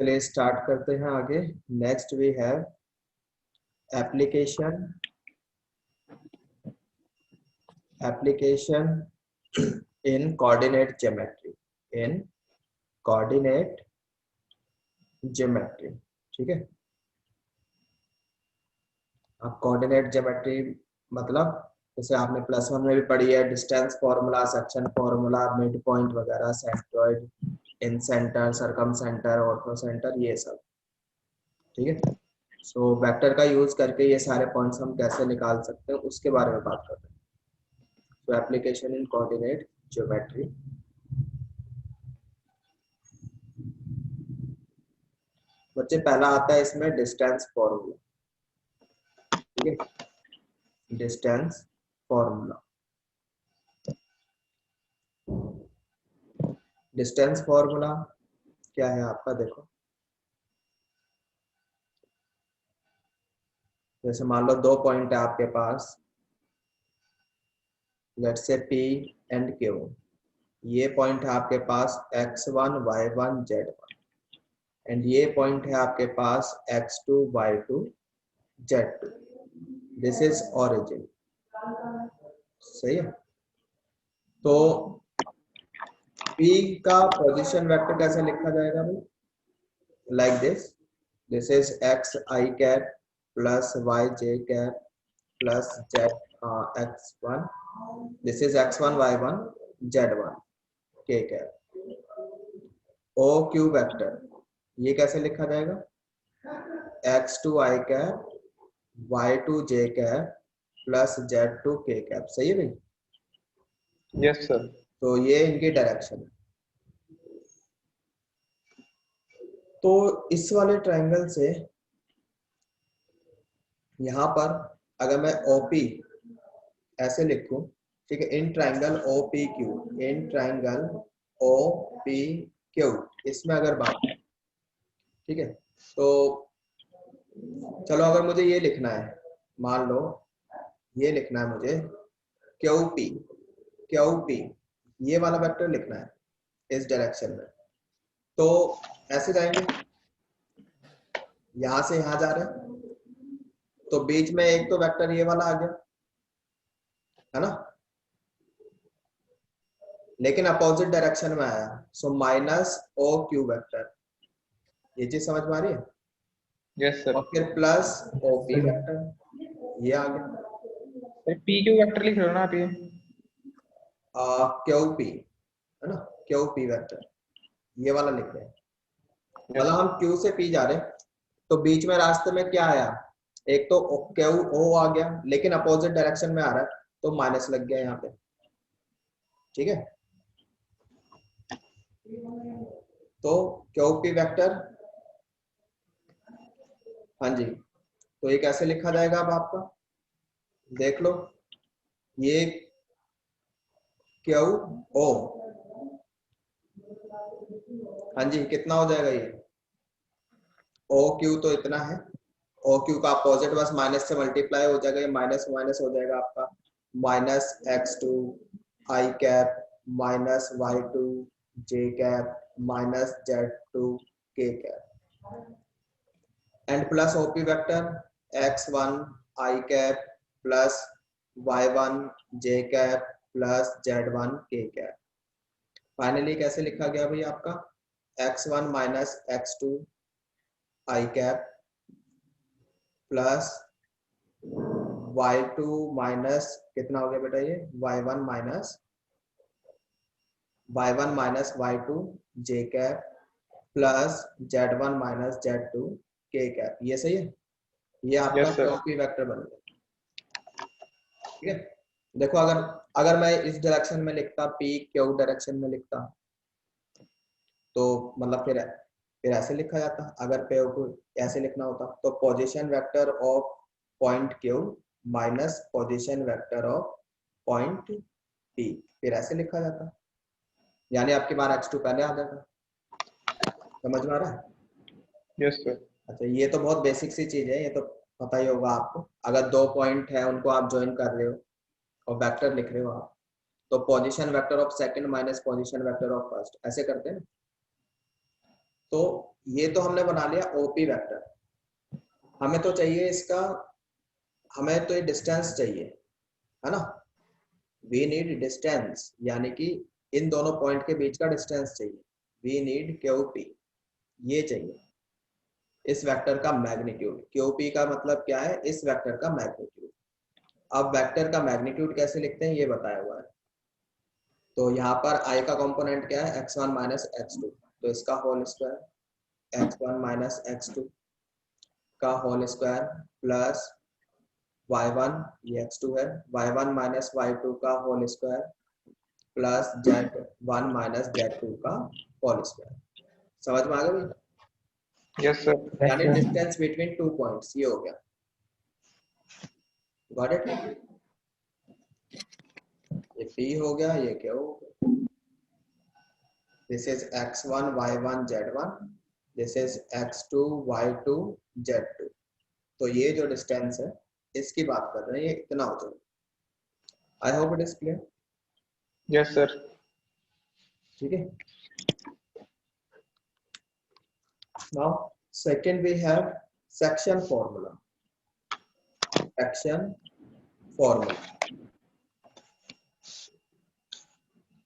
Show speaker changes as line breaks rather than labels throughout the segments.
चलिए स्टार्ट करते हैं आगे। Next we have application in coordinate geometry. In coordinate geometry, ठीक है। अब कोऑर्डिनेट ज्योमेट्री मतलब जैसे आपने +1 में भी पढ़ी है, distance formula, section formula, mid point वगैरह, सेंट्रॉइड, इन सेंटर, सरकम सेंटर, ऑर्थो सेंटर, ये सब, ठीक है। सो वेक्टर का यूज करके ये सारे पॉइंट्स हम कैसे निकाल सकते हैं उसके बारे में बात करते हैं। तो एप्लीकेशन इन कोऑर्डिनेट ज्योमेट्री। बच्चे पहला आता है इसमें डिस्टेंस फॉर्मूला, ठीक है। डिस्टेंस फॉर्मूला, डिस्टेंस फॉर्मूला क्या है आपका, देखो। जैसे मान लो दो पॉइंट है आपके पास, let's say P and Q। ये पॉइंट है आपके पास x1 y1 z1 एंड ये पॉइंट है आपके पास x2 y2 z2। This is origin, सही है। तो P का पोजीशन वेक्टर कैसे लिखा जाएगा भाई, like this is x I cap plus y j cap plus z x1, this is x1 y1 z1 k cap. O Q vector ये कैसे लिखा जाएगा, x2 I cap y2 j cap plus z2 k cap, सही है भाई।
Yes sir.
तो ये इनकी डायरेक्शन है। तो इस वाले ट्रायंगल से यहां पर अगर मैं OP ऐसे लिखूं, ठीक है, in triangle OPQ, in triangle OPQ, इसमें अगर बात, ठीक है। तो चलो अगर मुझे ये लिखना है, मान लो ये लिखना है मुझे QP, ये वाला वेक्टर लिखना है इस डायरेक्शन में। तो ऐसे जाएंगे, यहां से यहां जा रहे हैं, तो बीच में एक तो वेक्टर ये वाला आ गया, है ना, लेकिन अपोजिट डायरेक्शन में आया, सो माइनस OQ वेक्टर, ये चीज समझ में आ रही है।
Yes sir.
और फिर प्लस OP वेक्टर, ये आ गया।
पी क्यू वेक्टर लिख रहे हो ना आप, ये
QP है ना, QP वेक्टर ये वाला लिख रहे हैं। मतलब हम Q से P जा रहे हैं, तो बीच में रास्ते में क्या आया, एक तो QO आ गया, लेकिन अपोजिट डायरेक्शन में आ रहा है, तो माइनस लग गया यहाँ पे, ठीक है। तो QP वेक्टर, हाँ जी, तो ये कैसे लिखा जाएगा अब आपका, देख लो, ये QO, हाँ जी, कितना हो जाएगा ये OQ, तो इतना है। OQ का अपोजिट बस माइनस से मल्टीप्लाई हो जाएगा, ये माइनस माइनस हो जाएगा आपका, minus x2 I cap minus y2 j cap minus z2 k cap and plus OP vector x1 I cap plus y1 j cap plus z1 k cap. Finally कैसे लिखा गया भाई आपका, x1 minus x2 I cap plus y2 minus कितना हो गया बेटा, ये y1 minus y2 j cap plus z1 minus z2 k cap, ये सही है। ये आपका
Yes, sir.
QP वेक्टर बन गया, ठीक है। देखो अगर अगर मैं इस डायरेक्शन में लिखता, P Q डायरेक्शन में लिखता, तो मतलब फिर ऐसे लिखा जाता। अगर P को ऐसे लिखना होता तो position vector of point Q minus position vector of point P, फिर ऐसे लिखा जाता, यानी आपकी बार x2 पहले आ जाता। समझ में आ रहा है?
Yes, sir.
अच्छा, ये तो बहुत बेसिक सी चीज है, ये तो पता ही होगा आपको। अगर दो पॉइंट है उनको आप ज्वाइन कर रहे हो और वेक्टर लिख रहे हो आप, तो position vector of second minus position vector of first, ऐसे करते हैं। तो ये तो हमने बना लिया ओपी वेक्टर, हमें तो चाहिए इसका, हमें तो ये डिस्टेंस चाहिए, है ना, वी नीड डिस्टेंस, यानी कि इन दोनों पॉइंट के बीच का डिस्टेंस चाहिए, वी नीड क्यूपी, ये चाहिए इस वेक्टर का मैग्नीट्यूड। क्यूपी का मतलब क्या है, इस वेक्टर का मैग्नीट्यूड। अब वेक्टर का मैग्नीट्यूड कैसे लिखते हैं ये बताया हुआ है। तो यहाँ पर i का कंपोनेंट क्या है, x1 माइनस x2, तो इसका whole square, x1 minus x2 का होल स्क्वायर प्लस y1, ये x2 है, y1 माइनस y2 का whole square plus z1 minus z2 का होल स्क्वायर। समझ में आ गया भैया?
Yes sir.
यानी डिस्टेंस बिटवीन टू पॉइंट्स ये हो गया। Got it? ये p हो गया, ये क्या हो गया, this is x1 y1 z1, this is x2 y2 z2। तो ये जो डिस्टेंस है इसकी बात कर रहे हैं, ये इतना हो जाएगा। I hope it is clear.
Yes sir.
ठीक है। Now second we have section formula. Section formula,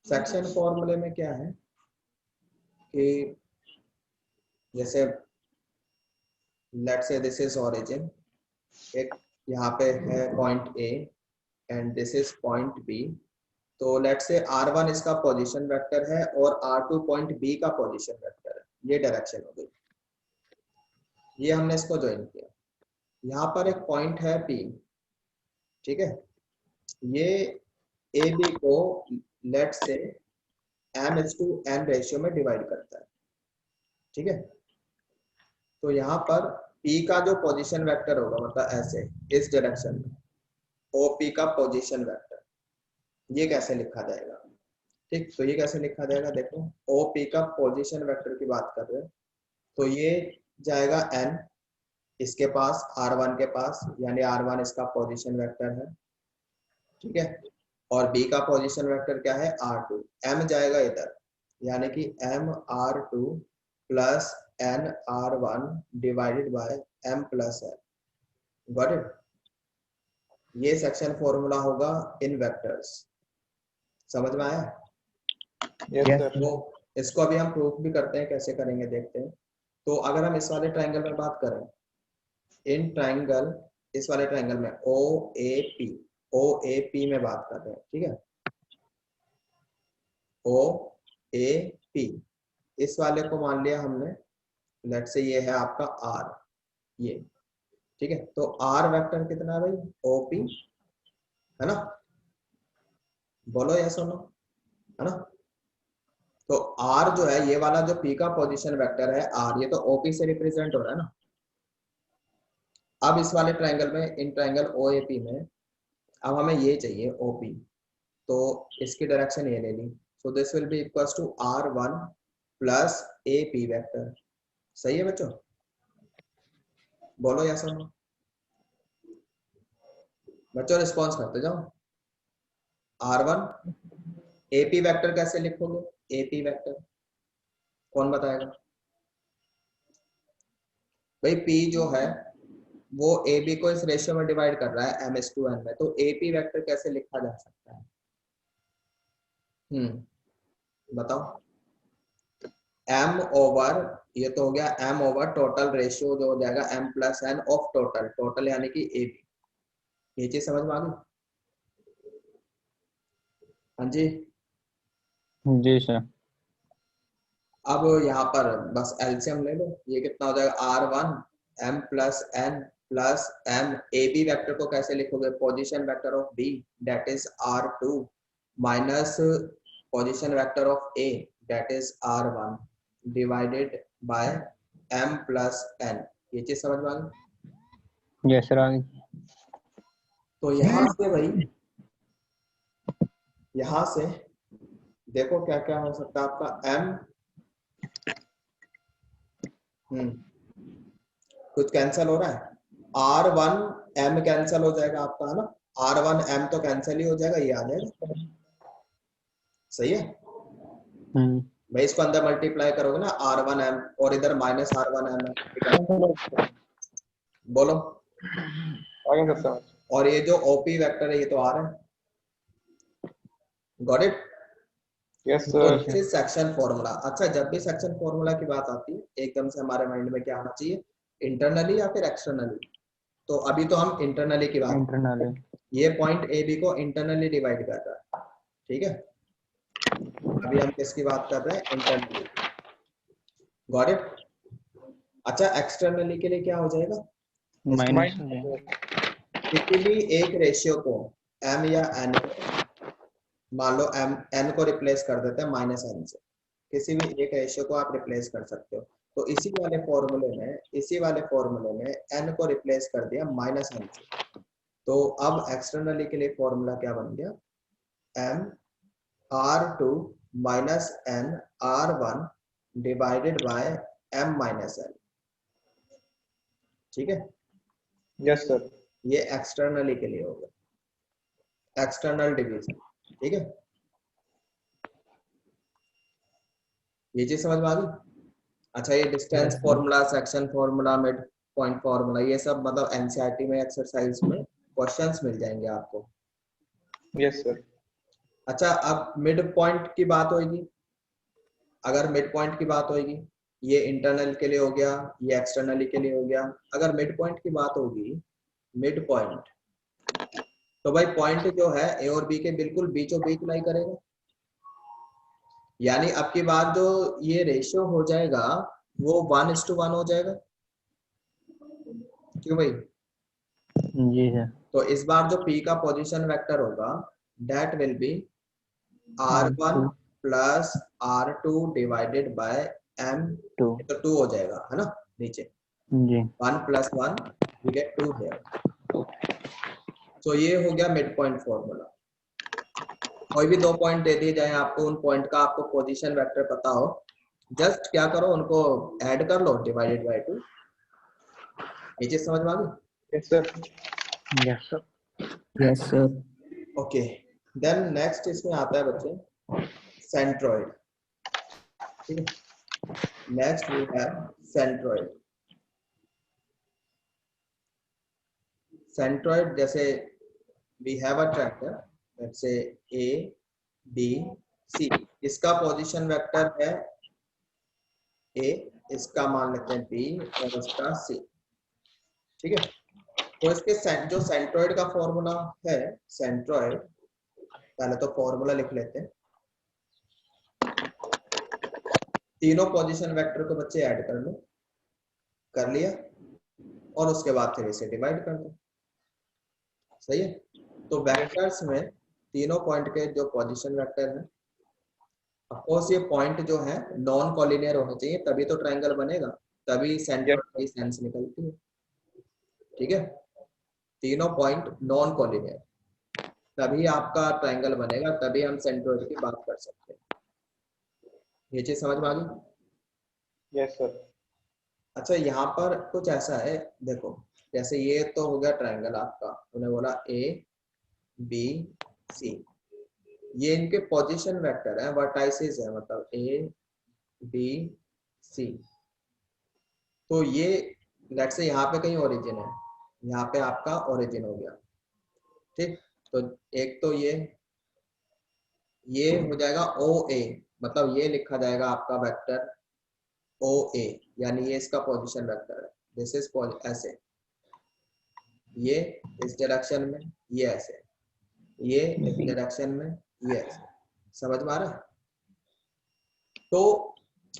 section फॉर्मूले में क्या है कि जैसे let's say this is origin, एक यहाँ पे है point A and this is point B, तो लेट्स से r1 इसका पोजीशन वेक्टर है और r2 पॉइंट बी का पोजीशन वेक्टर है, ये डायरेक्शन हो गई, ये हमने इसको ज्वाइन किया। यहाँ पर एक पॉइंट है p, ठीक है, ये ए बी को लेट्स से m/n रेशियो में डिवाइड करता है, ठीक है। तो यहाँ पर p का जो पोजीशन वेक्टर होगा, मतलब ऐसे इस डायरेक्शन में OP का पोजीशन वेक्टर, ये कैसे लिखा जाएगा? ठीक, तो ये कैसे लिखा जाएगा, देखो OP का पोजीशन वेक्टर की बात कर रहे हैं, तो ये जाएगा n इसके पास, r1 के पास, यानी r1 इसका पोजीशन वेक्टर है, ठीक है, और b का पोजीशन वेक्टर क्या है, r2, m जाएगा इधर, यानी कि m/r2 plus n/r1 divided by m plus n। Got it? ये सेक्शन फॉर्मूला होगा इन वेक्टर्स। समझ में आया?
Yes sir.
तो इसको अभी हम प्रूफ भी करते हैं, कैसे करेंगे देखते हैं। तो अगर हम इस वाले ट्रायंगल में बात करें, इन ट्रायंगल, इस वाले ट्रायंगल में OAP में बात कर रहे हैं, ठीक है, OAP, इस वाले को मान लिया हमने, लेट से ये है आपका R, ये, ठीक है, तो R वेक्टर कितना है भाई, OP, है ना, बोलो यस और नो, है ना। तो R जो है, ये वाला जो P का पोजीशन वेक्टर है R, ये तो OP से रिप्रेजेंट हो रहा है ना। अब इस वाले ट्रायंगल में, इन ट्रायंगल OAP में, अब हमें ये चाहिए OP, तो इसकी डायरेक्शन ये ले ली, so this will be equals to R1 plus AP vector. सही है बच्चों, बोलो यस और नो। बच्चों रिस्पॉन्स करते जाओ। R1 AP वेक्टर कैसे लिखोगे, AP वेक्टर कौन बताएगा भाई? P जो है वो AB को इस रेशियो में डिवाइड कर रहा है m/n में, तो AP वेक्टर कैसे लिखा जा सकता है? बताओ। m ओवर, ये तो हो गया m ओवर टोटल रेशियो जो हो जाएगा m plus n of total, total यानी कि AB। ये चीज समझ में आ गई? हाँ जी।
जी सर।
अब यहाँ पर बस एलसीएम ले लो, ये कितना हो जाएगा, R1 m plus n plus m, AB vector को कैसे लिखोगे, position vector of B that is R2 minus position vector of A that is R1 divided by m plus n। ये चीज समझ में आ गई?
यस सर, आ गई।
तो यहाँ से भाई, यहाँ से देखो क्या क्या हो सकता है आपका m, कुछ कैंसिल हो रहा है, R1 m कैंसिल हो जाएगा आपका, है ना, R1 m तो कैंसिल ही हो जाएगा, ये आ जाएगा। सही है? भाई इसको अंदर मल्टीप्लाई करोगे ना r1m और इधर माइनस r1m बोलो।
आगे सर समझ।
और ये जो ओपी वेक्टर है ये तो r है। Got it.
यस
तो
sir.
This is section formula. अच्छा, जब भी सेक्शन फॉर्मूला की बात आती है एकदम से हमारे माइंड में क्या आना चाहिए, इंटरनली या फिर एक्सटर्नली। तो अभी तो हम इंटरनली की बात,
इंटरनली।
ये पॉइंट ए बी को इंटरनली डिवाइड कर रहा है, ठीक है। अभी हम किसकी बात कर रहे हैं, इंटरनली। Got it. अच्छा, एक्सटर्नली के लिए क्या हो जाएगा,
माइनस।
किसी भी एक रेशियो को m या n, मान लो n को रिप्लेस कर देते हैं माइनस n से, किसी भी एक रेशियो को आप रिप्लेस कर सकते हो। तो इसी वाले फॉर्मूले में n को रिप्लेस कर दिया माइनस n से। तो अब एक्सटर्नली के लिए फॉर्मूला क्या बन गया, m r2 minus n r1 divided by m minus n, ठीक है।
Yes sir.
ये एक्सटर्नली के लिए होगा, एक्सटर्नल डिवीजन, ठीक है। ये चीज समझ में आ गई। अच्छा, ये distance formula, section formula, mid point formula, ये सब मतलब एनसीईआरटी में एक्सरसाइज में क्वेश्चंस मिल जाएंगे आपको।
Yes sir.
अच्छा, अब मिड पॉइंट की बात होगी। अगर मिड पॉइंट की बात होगी, ये इंटरनल के लिए हो गया, ये एक्सटर्नली के लिए हो गया। अगर मिड पॉइंट की बात होगी, मिड पॉइंट, तो भाई पॉइंट जो है ए और बी के बिल्कुल बीचों बीच लाई करेगा। यानी अब की बात जो ये रेशियो हो जाएगा वो 1:1 हो जाएगा, क्यों भाई।
जी है।
तो इस बार जो P का पोजीशन वेक्टर होगा that will B r1 plus r2 divided by m, तो 2 हो जाएगा, है ना नीचे।
जी।
1 + 1 वी गेट 2 हियर। तो ये हो गया मिड पॉइंट फॉर्मूला। कोई भी 2 पॉइंट दे दिए जाए आपको, उन पॉइंट का आपको पोजीशन वेक्टर पता हो, जस्ट क्या करो, उनको ऐड कर लो, डिवाइडेड बाय 2। ये चीज समझ में आ गई।
Yes sir. Yes sir.
Yes sir.
Okay, then next इसमें आता है बच्चे सेंट्रॉइड, ठीक है। Next we have centroid. Centroid जैसे we have a tractor, let's say A B सी, इसका पोजीशन वेक्टर है ए, इसका मान लेते हैं बी और इसका सी, ठीक है। तो इसके जो सेंट्रॉइड का फॉर्मूला है, सेंट्रॉइड, पहले तो फॉर्मूला लिख लेते हैं। तीनों पोजीशन वेक्टर को बच्चे ऐड कर लो, कर लिया, और उसके बाद फिर इसे डिवाइड कर दो, सही है। तो वेक्टर्स में तीनों पॉइंट के जो पोजीशन वेक्टर है, ऑफ कोर्स ये पॉइंट जो है नॉन कॉलिनियर होने चाहिए, तभी तो ट्रायंगल बनेगा, तभी सेंट्रॉइड की सेंस निकलती है, ठीक है। तीनों पॉइंट नॉन कॉलिनियर, तभी आपका ट्रायंगल बनेगा, तभी हम सेंट्रॉइड की बात कर सकते हैं। ये चीज समझ में आ गई।
Yes sir.
अच्छा, यहाँ पर कुछ ऐसा है, देखो, जैसे ये तो हो गया ट्रायंगल आपका, उन्हें बोला ए बी सी, ये इनके पोजीशन वेक्टर है, वर्टाइसिस है, मतलब ए बी सी। तो ये लेट्स से यहाँ पे कहीं ओरिजिन है, यहाँ पे आपका ओरिजिन हो गया, ठीक। तो एक तो ये हो जाएगा ओ ए, मतलब ये लिखा जाएगा आपका वेक्टर ओ ए, यानी ये इसका पोजीशन वेक्टर है। दिस इज ऐसे, ये इस डायरेक्शन में, ये ऐसे, ये इस डायरेक्शन में, ये ऐसे, समझ में आ रहा है। तो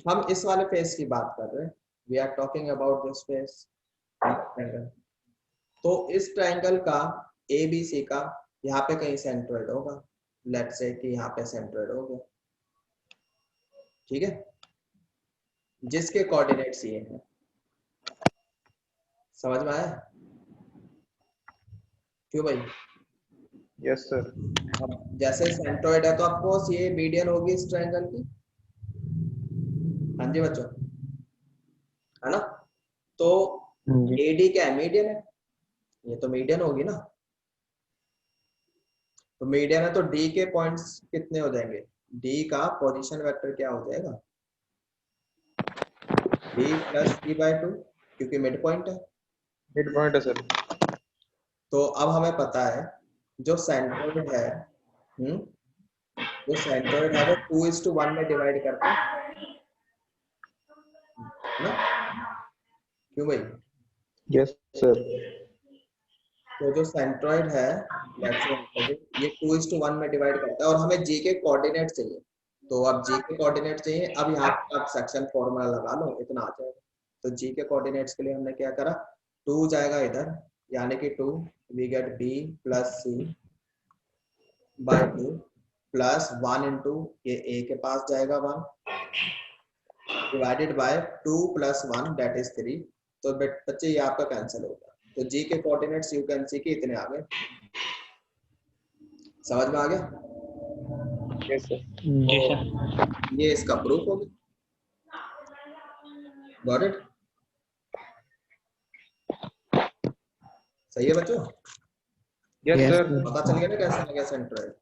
हम इस वाले फेस की बात कर रहे हैं, we are talking about this face triangle. तो इस ट्रायंगल का ए बी सी का यहाँ पे कहीं सेंट्रोइड होगा, लेट्स से कि यहाँ पे सेंट्रोइड हो गया, ठीक है, जिसके कोऑर्डिनेट्स ये हैं। समझ में आया, क्यों भाई।
Yes sir.
अब जैसे सेंट्रोइड है तो आपको ये मीडियन होगी इस ट्रायंगल की, हाँ जी बच्चों, है ना। तो एडी क्या है, मीडियन है, ये तो मीडियन होगी ना। तो मीडियन है तो डी के पॉइंट्स कितने हो जाएंगे, डी का पोजीशन वेक्टर क्या हो जाएगा, बी प्लस सी बाई 2, क्योंकि मिड पॉइंट है।
मिड पॉइंट है सर।
तो अब हमें पता है जो सेंट्रोइड है, जो सेंट्रोइड है वो 2:1 में डिवाइड करता है ना, क्यों भाई?
Yes sir.
तो जो सेंट्रोइड है ये 2:1 में डिवाइड करता है, और हमें जी के कोऑर्डिनेट चाहिए। तो अब जी के कोऑर्डिनेट चाहिए, अब यहाँ पे आप सेक्शन फॉर्मूला लगा लो, इतना आ जाएगा। तो जी के कोऑर्डिनेट्स के लिए हमने क्या करा, 2 जाएगा इधर, यानी कि 2 we get B plus C by 2 plus 1 into ये ए के पास जाएगा 1 divided by 2 plus 1 that is 3। तो बच्चे ये आपका कैंसिल होगा। तो जी के कोऑर्डिनेट्स यू कैन सी के इतने आ गए। समझ में आ गया?
Yes sir. जी सर।
ये इसका प्रूफ होगी। Got it? सही है बच्चों?
Yes
Yes,
sir.
sir.
पता चल गया ना कैसे लगे सेंटर।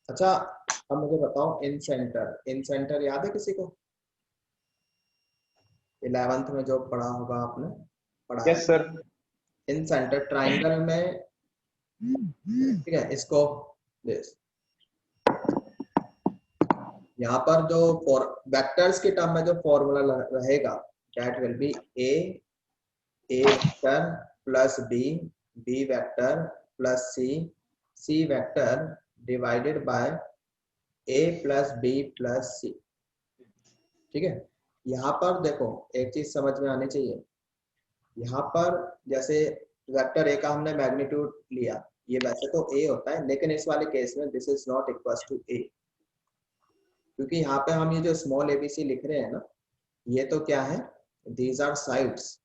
अच्छा अब मुझे बताओ इन सेंटर याद है किसी को? 11th में जो पढ़ा होगा आपने, पढ़ा
यस सर।
इन सेंटर ट्राइंगल में, ठीक है, इसको दिस यहाँ पर जो वेक्टर्स के टर्म में जो फॉर्मूला रहेगा that will be A vector plus B vector plus C vector divided by A plus B plus C. ठीक है, यहाँ पर देखो एक चीज समझ में आनी चाहिए। यहाँ पर जैसे वेक्टर ए का हमने मैग्नीट्यूड लिया, ये वैसे तो ए होता है, लेकिन इस वाले केस में this is not equal to A, क्योंकि यहाँ पे हम ये जो स्मॉल एबीसी लिख रहे हैं ना, ये तो क्या है, these are sides.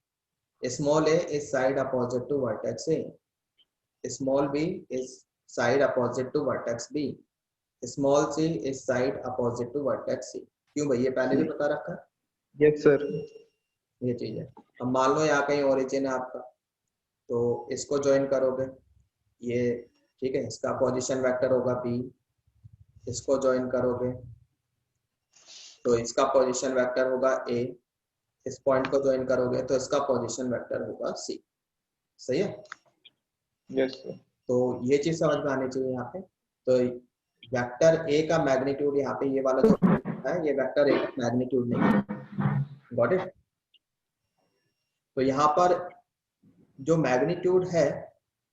Small A is side opposite to vertex A, small B is side opposite to vertex B, small C is side opposite to vertex C. क्यों भाई, ये पहले भी बता रखा है।
Yes sir.
ये चीज है। अब मान लो यहाँ कहीं ओरिजिन है आपका, तो इसको ज्वाइन करोगे ये, ठीक है, इसका पोजीशन वेक्टर होगा बी, इसको ज्वाइन करोगे तो इसका पोजीशन वेक्टर होगा ए, इस पॉइंट को ज्वाइन करोगे तो इसका पोजीशन वेक्टर होगा सी। सही है?
Yes sir.
तो ये चीज समझ में आनी चाहिए यहाँ पे। तो वेक्टर ए का मैग्नीट्यूड यहाँ पे ये वाला जो है, ये वेक्टर ए का मैग्नीट्यूड नहीं है। Got it? तो यहाँ पर जो मैग्नीट्यूड है,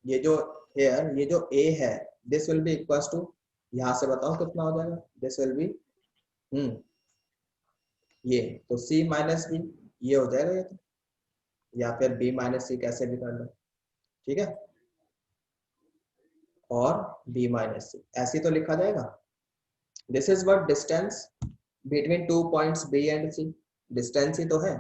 ये जो हेयर, ये जो ए है, this will be equal to, यहाँ से बताओ कितना हो जाएगा, दिस विल बी ये, तो सी माइनस बी ये हो जाएगा ये तो, या फिर बी माइनस सी कैसे भी कर लो, ठीक है, और बी माइनस सी ऐसे तो लिखा जाएगा। This is what distance between 2 points B and C, distance ही तो है।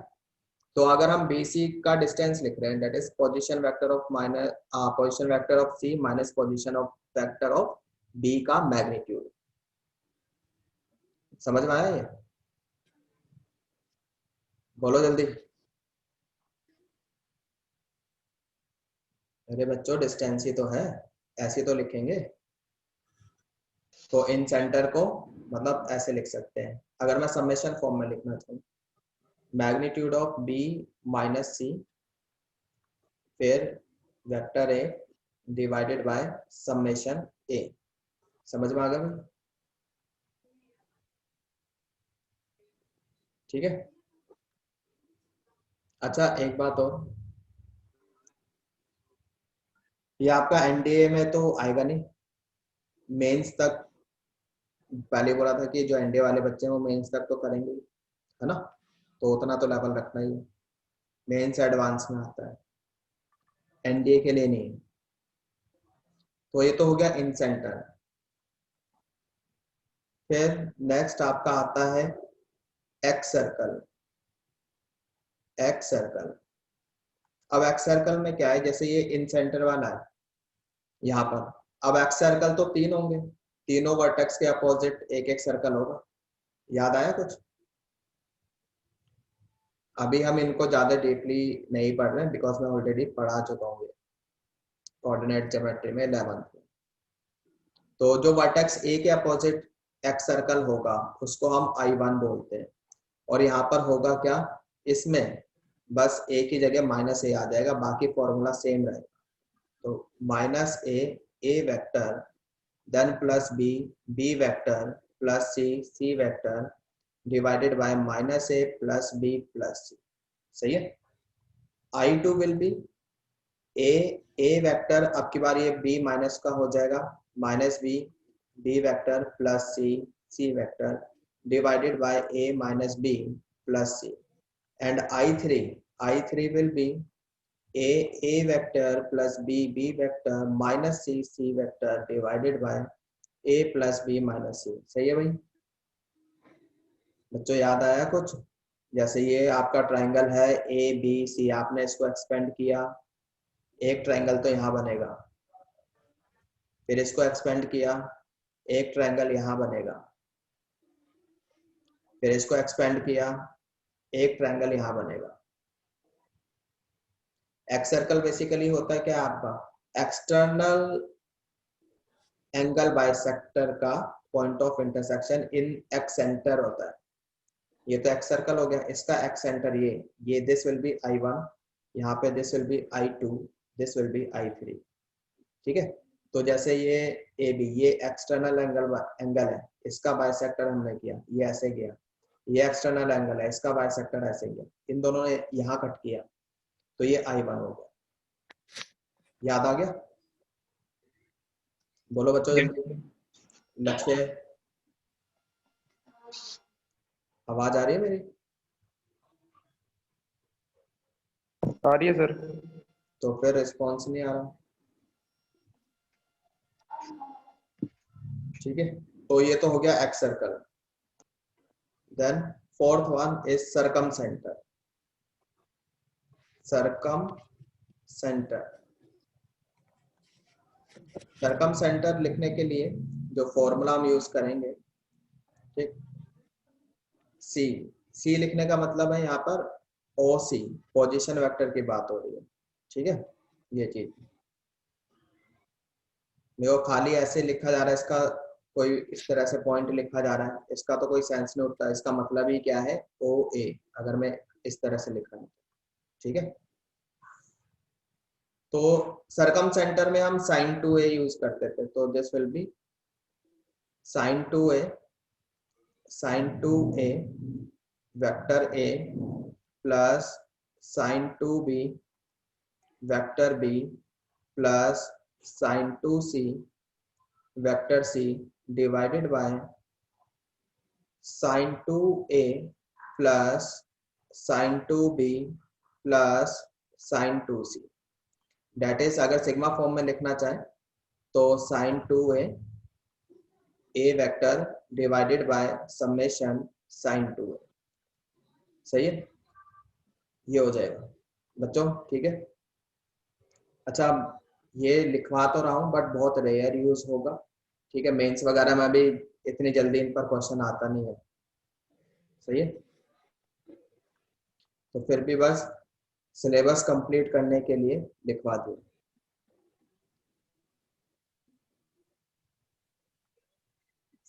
तो अगर हम बी सी का डिस्टेंस लिख रहे हैं, that is position vector of minus position vector of C minus position of vector of B का मैग्नीट्यूड। समझ में आया ये? बोलो जल्दी। अरे बच्चों डिस्टेंस ही तो है, ऐसे तो लिखेंगे। तो इन सेंटर को मतलब ऐसे लिख सकते हैं, अगर मैं समेशन फॉर्म में लिखना चाहूँ, magnitude of B minus C फिर vector A divided by summation A. समझ में आ गया? ठीक है। अच्छा एक बात और, ये आपका एनडीए में तो आएगा नहीं, मेंस तक पहले बोला था कि जो एनडीए वाले बच्चे हैं वो मेंस तक तो करेंगे, है ना, तो उतना तो लेवल रखना ही है। मेंस एडवांस में आता है, एनडीए के लिए नहीं। तो ये तो हो गया इन सेंटर। फिर नेक्स्ट आपका आता है एक्स सर्कल। एक्स सर्कल, अब एक्स सर्कल में क्या है, जैसे ये इन सेंटर वाला है यहाँ पर, अब एक्स सर्कल तो 3 होंगे, तीनों वर्टेक्स के अपोजिट एक एक सर्कल होगा। याद आया कुछ? अभी हम इनको ज्यादा डीपली नहीं पढ़ रहे हैं, बिकॉज मैं ऑलरेडी पढ़ा चुका हूँ कोऑर्डिनेट ज्योमेट्री में 11th में। तो जो वर्टेक्स ए के अपोजिट एक्स सर्कल होगा उसको हम I1 बोलते हैं। और यहाँ पर होगा क्या, इसमें बस ए की जगह माइनस ए आ जाएगा, बाकी फॉर्मूला सेम रहेगा। तो minus A vector, then plus B vector, plus C vector, divided by minus A plus B plus C. सही है। I2 will be A vector, अब की बार ये बी माइनस का हो जाएगा, minus B vector plus C vector, divided by A minus B plus C. And I3 will be a vector plus b vector minus c vector divided by a plus b minus c। सही है भाई बच्चों, याद आया कुछ? जैसे ये आपका ट्राइंगल है ए बी सी, आपने इसको एक्सपेंड किया, एक ट्राइंगल तो यहाँ बनेगा, फिर इसको एक्सपेंड किया, एक ट्राइंगल यहाँ बनेगा, फिर इसको एक्सपेंड किया, एक ट्राइंगल यहाँ बनेगा। एक्स सर्कल बेसिकली होता है क्या आपका, एक्सटर्नल एंगल बाइसेक्टर का point of intersection in x centre होता है। ये तो एक्स सर्कल हो गया, इसका एक्स सेंटर ये दिस विल बी I1, यहाँ पे this will B I2, this will B I3। ठीक है। तो जैसे ये ए बी, ये एक्सटर्नल एंगल है, इसका बाइसेक्टर हमने किया, ये ऐसे गया, ये एक्सटर्नल एंगल है, इसका बाइसेक्टर ऐसे गया, इन दोनों ने यहाँ कट किया, तो ये I1 हो गया। याद आ गया? बोलो बच्चों जल्दी। लक्ष्य, आवाज आ रही है मेरी?
आ रही है सर।
तो फिर रिस्पॉन्स नहीं आ रहा। ठीक है, तो ये तो हो गया excircle. Then fourth one is circumcentre. Circumcentre लिखने के लिए जो फॉर्मूला हम यूज करेंगे, ठीक, सी लिखने का मतलब है यहाँ पर OC, पोजीशन वेक्टर की बात हो रही है। ठीक है, ये चीज मेरे को खाली ऐसे लिखा जा रहा है, इसका कोई इस तरह से पॉइंट लिखा जा रहा है, इसका तो कोई सेंस नहीं उठता, इसका मतलब ही क्या है OA, अगर मैं इस तरह से लिख रहा हूँ। ठीक है, तो सरकम सेंटर में हम sin 2a यूज करते थे, तो this will be sin 2a vector a plus sin 2b vector b plus sin 2c vector c divided by sin 2a plus sin 2b plus sin 2c। That is, अगर sigma form में लिखना चाहे तो sin 2a a vector divided by summation sin 2a। सही है, ये हो जाएगा बच्चों। ठीक है, अच्छा ये लिखवा तो रहा हूँ बट बहुत रेयर यूज होगा। ठीक है, मेंस वगैरह में भी इतनी जल्दी इन पर क्वेश्चन आता नहीं है। सही है, तो फिर भी बस सिलेबस कंप्लीट करने के लिए लिखवा दिए।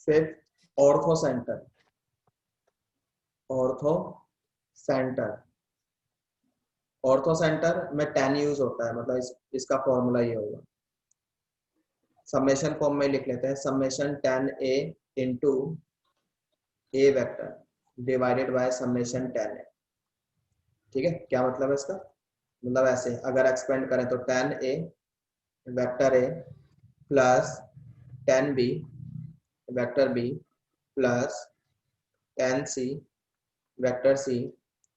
Fifth, ortho centre. Ortho centre में 10 यूज होता है, मतलब इसका फॉर्मूला ये होगा, समेशन फॉर्म में लिख लेते हैं, summation 10a into A vector divided by summation 10a। ठीक है, क्या मतलब है इसका, मतलब ऐसे अगर एक्सपेंड करें तो 10a vector a plus 10b vector b plus 10c vector c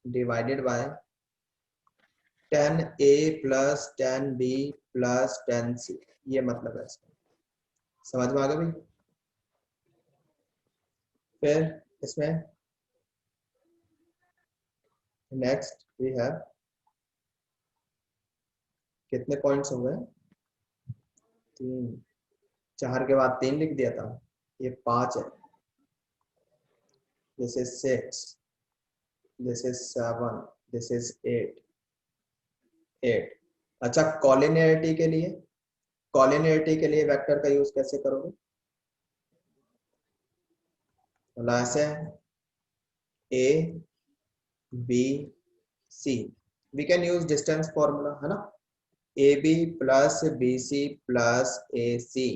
divided bye 10a plus 10b plus 10c। ये मतलब है इसका, समझ में आ गया भाई? फिर इसमें नेक्स्ट वी हैव, कितने पॉइंट्स हो गए? 3, 4 के बाद 3 लिख दिया था, ये 5 है। This is 6, this is 7, this is 8। अच्छा, कॉलिनियरिटी के लिए वेक्टर का यूज कैसे करोगे? मतलब ऐसे A B C, we can use distance formula, है ना, A B plus B C plus A C.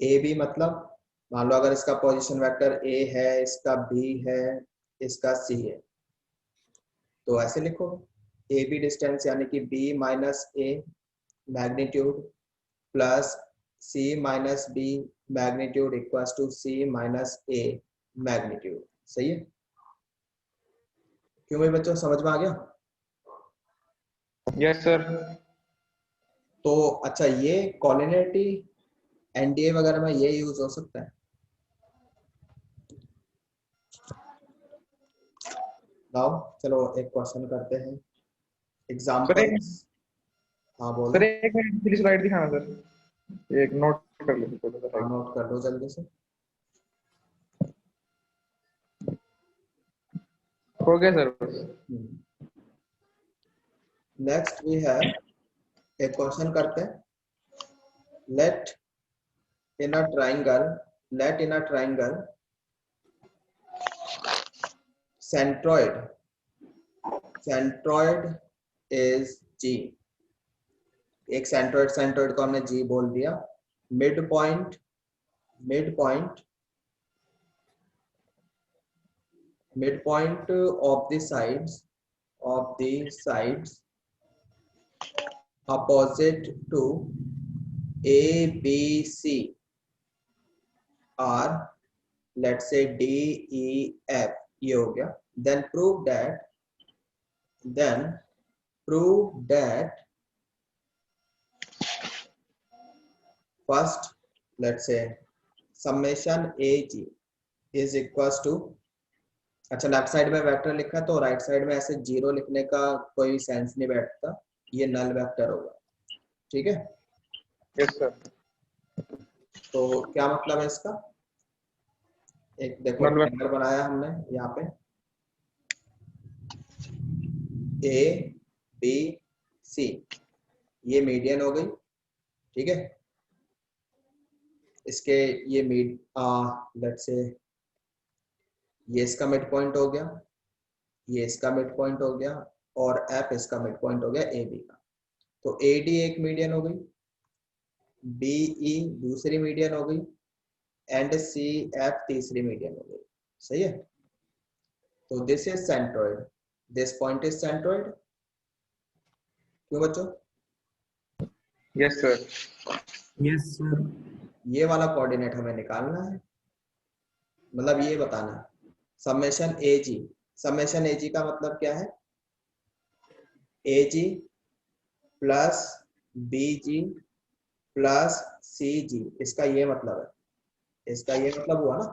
A B मतलब मान लो अगर इसका पोजीशन वेक्टर ए है, इसका बी है, इसका सी है, तो ऐसे लिखो ए बी डिस्टेंस यानी कि B minus A magnitude plus C minus B magnitude equals to C minus A magnitude. सही है? क्यों भाई बच्चों, समझ में आ गया?
Yes sir.
तो अच्छा, ये कॉलिनिटी एनडीए वगैरह में ये यूज हो सकता है। लाओ चलो एक क्वेश्चन करते हैं,
सर एक
एग्जांपल्स। हाँ बोलो।
सर एक मिनट पिछली स्लाइड दिखाना सर, एक नोट कर लीजिए थोड़ा सा।
हाँ नोट कर लो जल्दी से।
हो गया सर बस।
नेक्स्ट वी हैव एक क्वेश्चन करते हैं, let in a triangle, let in a triangle centroid, centroid is G. एक सेंट्रोइड, सेंट्रोइड को हमने जी बोल दिया। Mid point, mid point, mid point of the sides, of the sides opposite to A, B, C are let's say D, E, F, ये हो गया। Then prove that, then prove that first let's say summation AG is equals to, अच्छा left side में vector लिखा है तो right side में ऐसे जीरो लिखने का कोई सेंस नहीं बैठता, ये नल वेक्टर होगा। ठीक है?
Yes sir.
तो क्या मतलब है इसका? एक देखो
नल
ट्रायंगल बनाया हमने यहाँ पे, ए बी सी, ये मीडियन हो गई। ठीक है? इसके ये मिड लेट्स से ये इसका मिड पॉइंट हो गया, ये इसका मिड पॉइंट हो गया, और एफ इसका मिड पॉइंट हो गया ए बी का। तो ए डी एक मीडियन हो गई, बी ई दूसरी मीडियन हो गई, एंड सी एफ तीसरी मीडियन हो गई। सही है? तो this is centroid, this point is centroid. क्यों बच्चों?
Yes sir.
Yes sir.
ये वाला कोऑर्डिनेट हमें निकालना है, मतलब ये बताना है समेशन ए जी। समेशन ए जी का मतलब क्या है? ए जी प्लस बी जी प्लस सी जी, इसका ये मतलब है, इसका ये मतलब हुआ ना।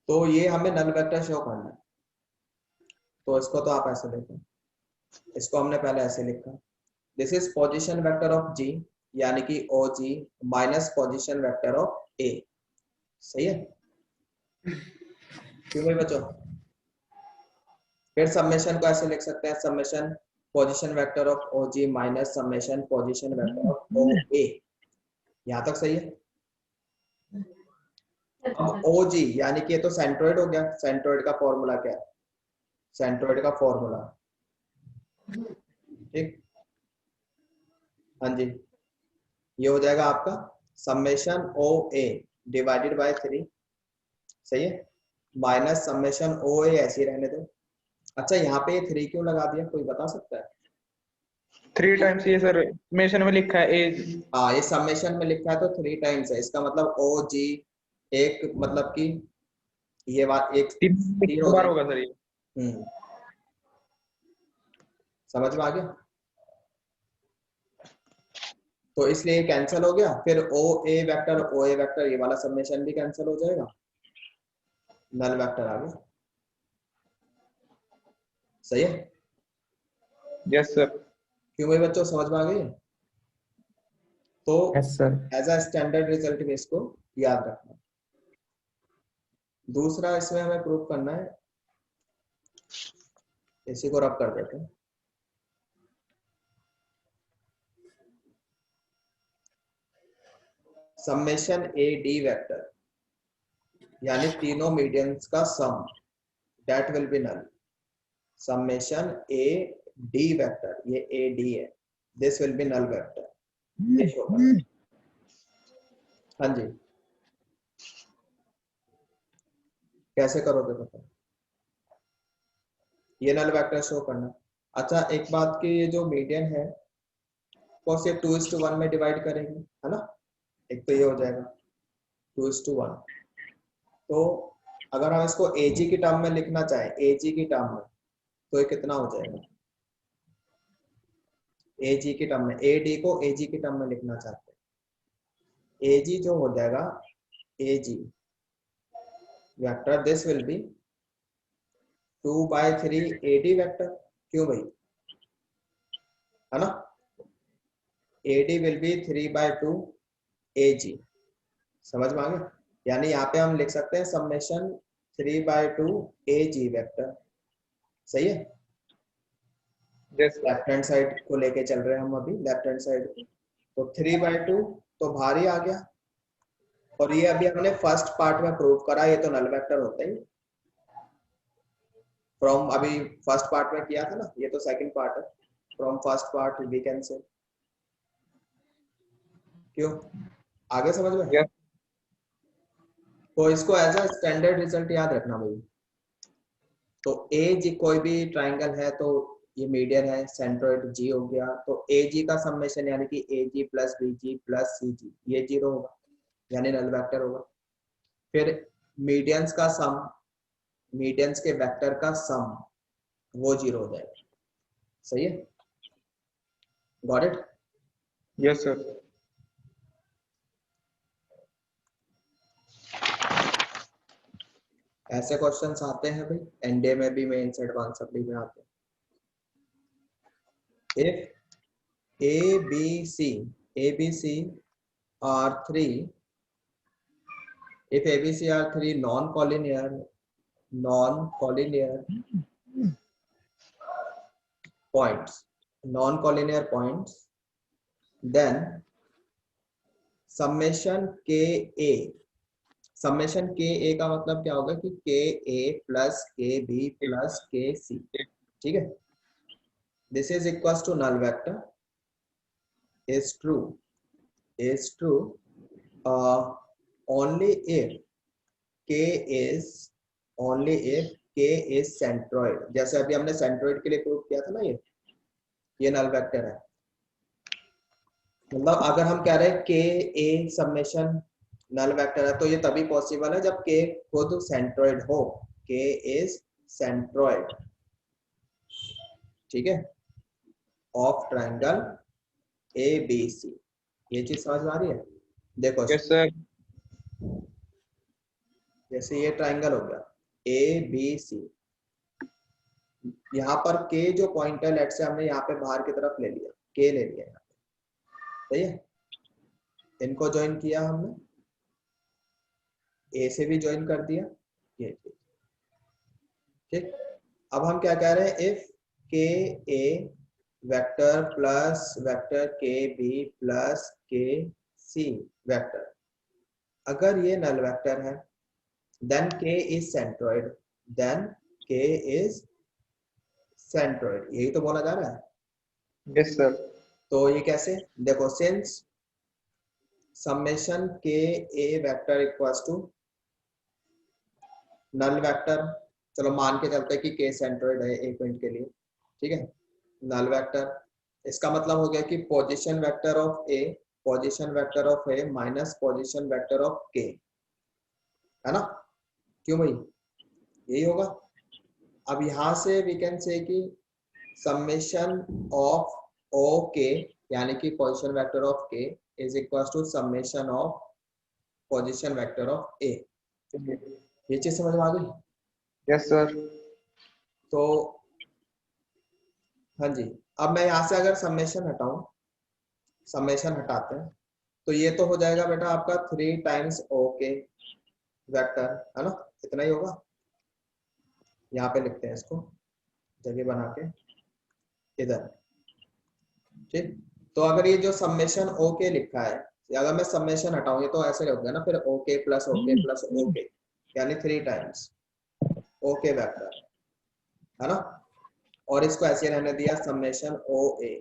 तो ये हमें नल वेक्टर शो करना है, तो इसको तो आप ऐसे देखो, इसको हमने पहले ऐसे लिखा, this is position vector of G, यानी कि O G minus position vector of A. सही है? क्यों भाई बच्चों? फिर समेशन को ऐसे लिख सकते हैं, summation position vector of O G minus summation position vector of O A. यहां तक सही है? अब ओ जी यानी कि ये तो सेंट्रोइड हो गया, सेंट्रोइड का फॉर्मूला क्या है? सेंट्रोइड का फॉर्मूला, ठीक, हाँ जी, ये हो जाएगा आपका summation O A divided by 3। सही है? माइनस समेशन ओ ए ऐसे ही रहने दो। अच्छा यहाँ पे 3 क्यों लगा दिया, कोई बता सकता है?
3 टाइम्स ये सर मेंशन में लिखा है एज।
हाँ ये समेशन में लिखा है तो 3 टाइम्स है, इसका मतलब ओ जी एक मतलब कि ये बात एक 3
3
हो
बार
गई।
होगा सर ये।
समझ में आ गया? तो इसलिए कैंसिल हो गया, फिर ओ ए वेक्टर ये वाला समेशन भी कैंसिल हो जाएगा, नल वेक्टर आ गया। सही है?
Yes sir.
क्यों भाई बच्चों, समझ में आ गई? तो
yes sir.
As a standard result में इसको याद रखना। दूसरा इसमें हमें प्रूव करना है, इसी को रब कर देते हैं, समेशन ए डी वेक्टर, यानी तीनों मीडियंस का sum, that will be null. Summation A D vector, ये ए डी है, this will be null vector, ये शो करना। हाँ जी, कैसे करोगे बताओ? ये नल वेक्टर शो करना। अच्छा एक बात की, ये जो मीडियन है को से 2:1 में डिवाइड करेंगे, है ना? एक तो ये हो जाएगा 2:1। तो अगर हम इसको एजी की टर्म में लिखना चाहें, एजी की टर्म में, तो ये कितना हो जाएगा? एजी की टर्म में, एडी को एजी की टर्म में लिखना चाहते हैं, एजी जो हो जाएगा A G vector, this will be 2/3 A D vector. क्यों भाई, है ना? A D will be 3/2 A G. समझ में आ गया? यानी यहाँ पे हम लिख सकते हैं समेशन 3/2 एजी वेक्टर। सही है?
यस
लेफ्ट हैंड साइड को लेके चल रहे हैं हम अभी, लेफ्ट हैंड साइड को। तो 3/2 तो भारी आ गया, और ये अभी हमने फर्स्ट पार्ट में प्रूव करा, ये तो नल वेक्टर होता ही। फ्रॉम अभी फर्स्ट पार्ट में किया था ना, ये तो सेकंड पार्ट है। From first part we can say. क्यों, आगे समझ में?
यस
तो इसको एज अ स्टैंडर्ड रिजल्ट याद रखना भाई। तो ए जी कोई भी ट्राइंगल है तो ये मीडियन है, सेंट्रोइड जी हो गया, तो ए जी का समेशन यानी कि ए जी प्लस बी जी प्लस सी जी, ये 0 होगा, यानी नल वेक्टर होगा। फिर मीडियंस का सम, मीडियंस के वेक्टर का सम, वो 0 हो जाएगा। सही है? Got it?
Yes sir.
ऐसे क्वेश्चंस आते हैं भाई, एनडीए में भी, मेंस एडवांस सप्ली में आते हैं। If A B C are three, if ABC are three non-collinear points, then summation KA, summation K A का मतलब क्या होगा कि K A plus K B plus K C, ठीक है? This is equal to null vector is true only if k is centroid। जैसे अभी हमने सेंट्रोइड के लिए प्रूव किया था ना, ये नल वेक्टर है। मतलब अगर हम कह रहे हैं के ए समेशन नल वेक्टर है, तो ये तभी पॉसिबल है जब के खुद सेंट्रोइड हो, के इज सेंट्रोइड, ठीक है, of triangle A B C. ये चीज समझ में आ रही है? देखो
यस सर।
जैसे ये ट्रायंगल हो गया ए बी सी, यहाँ पर के जो पॉइंट है, लेट से हमने यहाँ पे बाहर की तरफ ले लिया, के ले लिया यहाँ पे, सही है? इनको ज्वाइन किया हमने, ए से भी ज्वाइन कर दिया, ये ठीक। अब हम क्या कह रहे हैं, if K A vector plus vector K B plus K C vector, अगर ये नल वेक्टर है, देन के इज सेंट्रोइड, यही तो बोला जा रहा है।
Yes sir.
तो ये कैसे? देखो, since summation K A vector equals to null vector, चलो मान के चलते हैं कि के सेंट्रोइड है एक मिनट के लिए, ठीक है? नल वेक्टर, इसका मतलब हो गया कि position vector of A minus position vector of के, है ना? क्यों भाई, यही होगा। अब यहां से वी कैन से कि समेशन ऑफ ओ के, यानी कि position vector of K is equal to summation of position vector of A. ये चीज समझ में आ गई?
Yes sir.
तो हाँ जी, अब मैं यहाँ से अगर समेशन हटाऊं, समेशन हटाते हैं, तो ये तो हो जाएगा बेटा आपका 3 टाइम्स ओ के वेक्टर, है ना? इतना ही होगा। यहाँ पे लिखते हैं इसको, जगह बना के इधर, ठीक। तो अगर ये जो समेशन ओके लिखा है, अगर मैं समेशन हटाऊं, ये तो ऐसे लिख गया ना, फिर okay plus okay plus okay, यानी 3 टाइम्स ओ के वेक्टर, है ना। और इसको ऐसे रहने दिया समेशन ओ ए,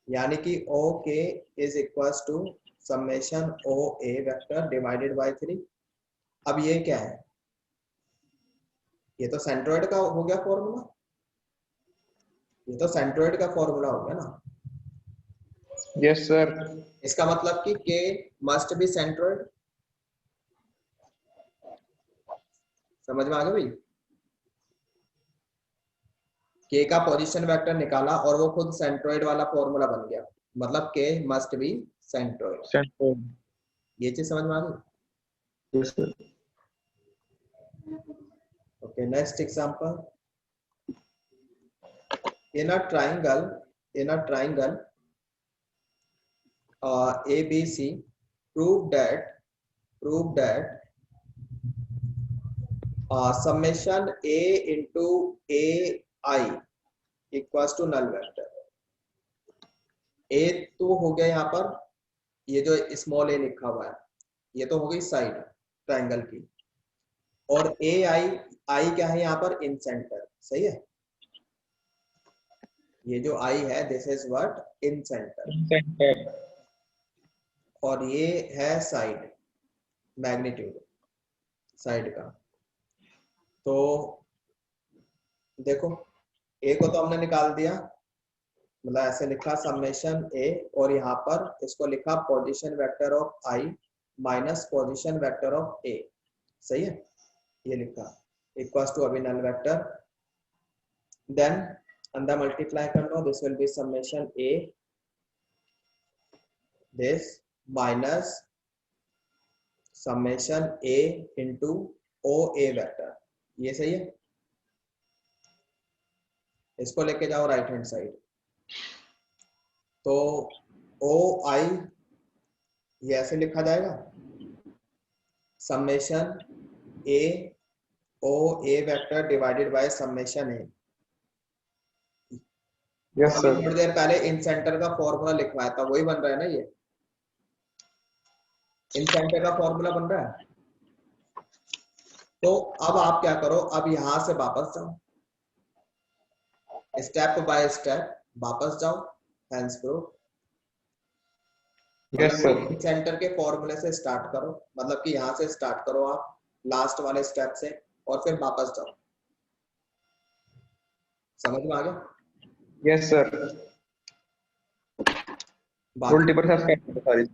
यानी कि O K is equals to summation O A vector divided by 3। अब ये क्या है, ये तो सेंट्रोइड का हो गया फॉर्मूला, ये तो सेंट्रोइड का फॉर्मूला हो गया ना।
Yes sir.
इसका मतलब कि के मस्ट बी सेंट्रोइड। समझ में आ गया भाई, के का पोजीशन वेक्टर निकाला और वो खुद सेंट्रोइड वाला फॉर्मूला बन गया, मतलब के मस्ट बी सेंट्रोइड।
सेंट्रोइड।
ये चीज समझ में आ गई।
Yes sir.
Okay, next example. In a triangle, ABC, prove that summation A into AI equals to null vector. A तो हो गया यहाँ पर, ये जो स्मॉल a लिखा हुआ है ये तो हो गई साइड ट्राइंगल की, और आई क्या है यहाँ पर, इन सेंटर। सही है, ये जो आई है this is what, in centre,
centre.
और ये है साइड, मैग्नीट्यूड साइड का। तो देखो ए को तो हमने निकाल दिया, मतलब ऐसे लिखा समेशन ए, और यहाँ पर इसको लिखा position vector of I minus position vector of A. सही है, ये लिखा इक्वल्स टू अभी नल वेक्टर, देन अंदर मल्टीप्लाई कर लो, this will be summation A this minus summation A into O A vector. ये सही है, इसको लेके जाओ राइट हैंड साइड, तो ओ आई ये ऐसे लिखा जाएगा summation A O A vector divided by summation A.
Yes
अभी
सर।
थोड़ी देर पहले इन सेंटर का फॉर्मूला लिखवाया था, वही बन रहा है ना, ये इन सेंटर का फॉर्मूला बन रहा है। तो अब आप क्या करो, अब यहां से वापस जाओ, स्टेप बाय स्टेप वापस जाओ, हैंड्स प्रूफ,
यस
मतलब
सर।
इन सेंटर के फॉर्मूले से स्टार्ट करो, मतलब कि यहां से स्टार्ट करो आप लास्ट वाले स्टेप से, और फिर वापस जाओ। समझ में आ गया।
Yes sir. उल्टी पर सारी।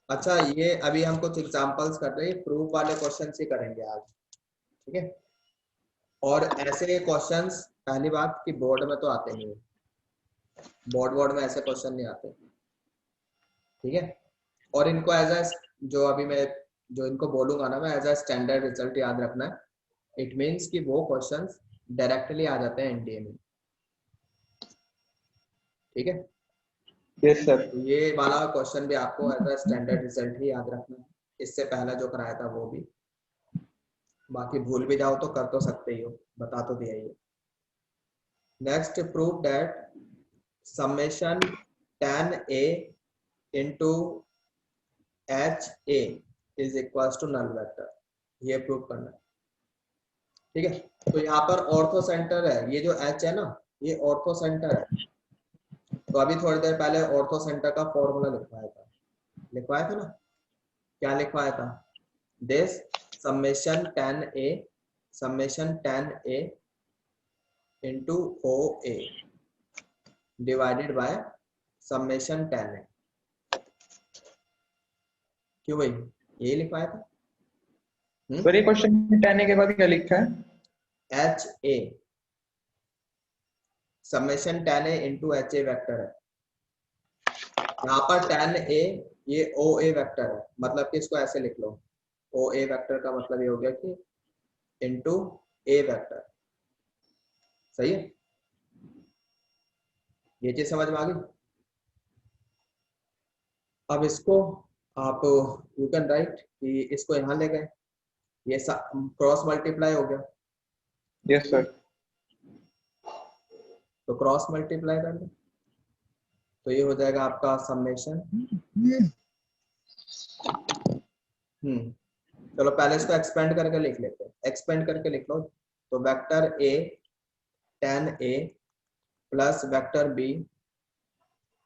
अच्छा, ये अभी हम कुछ एग्जांपल्स कर रहे हैं, प्रूफ वाले क्वेश्चन ही करेंगे आज, ठीक है। और ऐसे क्वेश्चंस पहली बात कि बोर्ड में तो आते नहीं है, बोर्ड में ऐसे क्वेश्चन नहीं आते, ठीक है। और इनको एज अ, जो अभी मैं जो इनको बोलूंगा ना मैं, एज अ स्टैंडर्ड रिजल्ट याद रखना है। इट मींस कि वो क्वेश्चंस डायरेक्टली आ जाते हैं एनडीए में, ठीक है।
Yes sir.
तो ये वाला क्वेश्चन भी आपको एज अ स्टैंडर्ड रिजल्ट ही याद रखना है, इससे पहला जो कराया था वो भी, बाकी भूल भी जाओ तो कर तो सकते ही हो, बता तो दिया ही। Next, prove that summation tan a into h a is equals to null vector, ये प्रूव करना है, ठीक है। तो यहाँ पर ऑर्थो सेंटर है, ये जो h है ना ये ऑर्थो सेंटर है। तो अभी थोड़ी देर पहले ऑर्थो सेंटर का फॉर्मूला लिखवाया था ना, क्या लिखवाया था, this summation tan a into o a divided by summation tan a। क्यों भाई, यही लिखवाया था।
सर ये क्वेश्चन मिटाने के बाद क्या लिखा है?
H A summation tan a into H A vector है, यहाँ पर tan a ये ओ ए वेक्टर है, मतलब कि इसको ऐसे लिख लो, ओ ए वेक्टर का मतलब ये हो गया कि इंटू ए वेक्टर। सही है, ये चीज समझ में आ गई। अब इसको आप यू कैन राइट कि इसको यहाँ ले गए, ये क्रॉस मल्टीप्लाई हो गया,
यस सर।
तो क्रॉस मल्टीप्लाई कर दो, तो ये हो जाएगा आपका समेशन चलो पहले इसको एक्सपेंड करके लिख लेते हैं, एक्सपेंड करके लिख लो। तो vector A tan a plus vector B